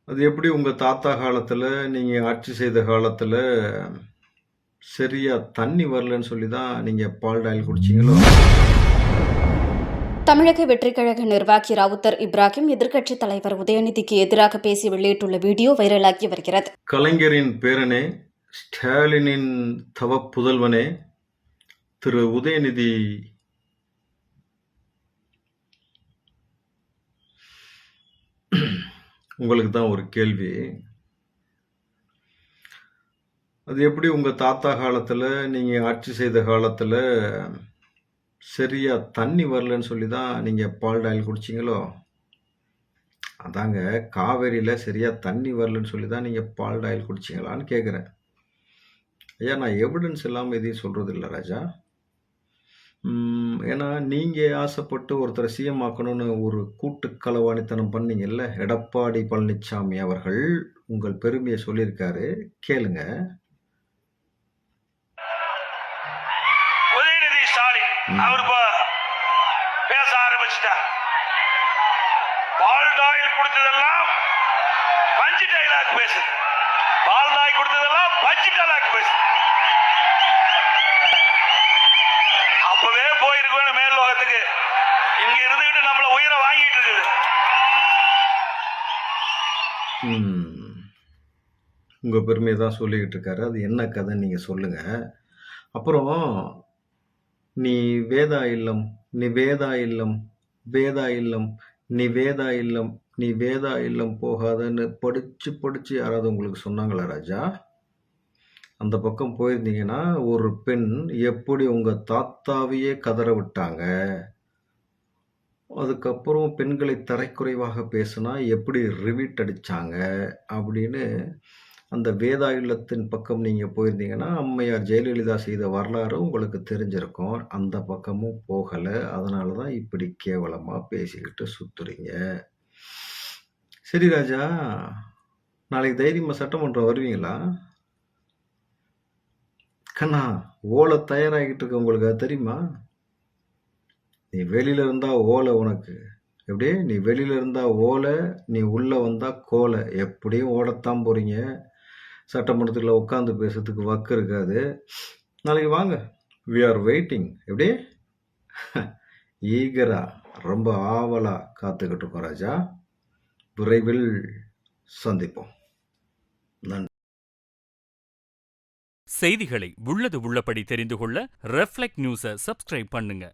அது எப்படி உங்க தாத்தா காலத்துல, நீங்க ஆட்சி செய்த காலத்துல, சரியா தண்ணி வரலன்னு சொல்லி தான் நீங்க பால்ட் ஆயில் குடிச்சீங்களோ? தமிழக வெற்றிக் கழக நிர்வாகி ரவுத்தர் இப்ராஹிம் எதிர்க்கட்சித் தலைவர் உதயநிதிக்கு எதிராக பேசி வெளியிட்டுள்ள வீடியோ வைரலாகி வருகிறது. கலைஞரின் பேரனே, ஸ்டாலினின் தவப்புதல்வனே, திரு உதயநிதி உங்களுக்கு தான் ஒரு கேள்வி. அது எப்படி உங்க தாத்தா காலத்துல, நீங்க ஆட்சி செய்த காலத்துல, சரியா தண்ணி வரலன்னு சொல்லி தான் நீங்க பால்ட் ஆயில் குடிச்சீங்களோ? அதாங்க காவேரியில சரியா தண்ணி வரலன்னு சொல்லி தான் நீங்க பால்ட் ஆயில் குடிச்சீங்களான்னு கேட்குறேன். ஐயா நான் எவிடன்ஸ் இல்லாம எதையும் சொல்றதில்ல ராஜா. ஏன்னா நீங்க ஆசைப்பட்டு ஒருத்தர சிஎம் ஆக்கணும்னு ஒரு கூட்டு களவாணித்தனம் பண்ணீங்கல்ல, எடப்பாடி பழனிச்சாமி அவர்கள் உங்கள் பெருமையை சொல்லியிருக்காரு. கேளுங்க. உதயநிதி ஸ்டாலின் அவர் இப்ப பேச ஆரம்பிச்சுட்டா. பால்டாயில் கொடுத்ததெல்லாம் பஞ்சு டைலாக் பேசு. பால்டாய் கொடுத்ததெல்லாம் பஞ்சு டைலாக் பேசு. அப்பவே போயிருக்கணும் மேல் லோகத்துக்கு. இங்க இருந்துகிட்டு நம்மள உயிரை வாங்கிட்டு இருக்குது. உங்க பெருமையை தான் சொல்லிக்கிட்டு இருக்காரு. அது என்ன கதை நீங்க சொல்லுங்க. அப்புறம் நீ வேதா இல்லம், நீ வேதா இல்லம், வேதா இல்லம், நீ வேதா இல்லம், நீ வேதா இல்லம் போகாதன்னு படிச்சு படிச்சு யாராவது உங்களுக்கு சொன்னாங்களா ராஜா? அந்த பக்கம் போயிருந்தீங்கன்னா, ஒரு பெண் எப்படி உங்க தாத்தாவையே கதற விட்டாங்க. அதுக்கப்புறம் பெண்களை தரைக்குறைவாக பேசுனா எப்படி ரிவீட் அடிச்சாங்க அப்படின்னு அந்த வேதா இல்லத்தின் பக்கம் நீங்க போயிருந்தீங்கன்னா, அம்மையார் ஜெயலலிதா செய்த வரலாறு உங்களுக்கு தெரிஞ்சிருக்கும். அந்த பக்கமும் போகல. அதனால தான் இப்படி கேவலமா பேசிக்கிட்டு சுத்துறீங்க. சரி ராஜா, நாளைக்கு தைரியமா சட்டமன்றம் வருவீங்களா? கண்ணா, ஓலை தயாராகிட்டு இருக்கு உங்களுக்கு அது தெரியுமா? நீ வெளியில இருந்தா ஓலை உனக்கு. எப்படி? நீ வெளியில இருந்தா ஓலை, நீ உள்ள வந்தா கோலை. எப்படியும் ஓடத்தான் போறீங்க. சட்டமன்றத்துல உட்காந்து பேசுறதுக்கு வக்கு இருக்காது. நாளைக்கு வாங்க. We are waiting. எப்படி? ஈகரா, ரொம்ப ஆவலா காத்துக்கிட்டு இருக்கோம் ராஜா. விரைவில் சந்திப்போம். நன்றி. செய்திகளை உள்ளது உள்ளபடி தெரிந்து கொள்ள ரெஃப்ளெக்ட் நியூஸை சப்ஸ்கிரைப் பண்ணுங்க.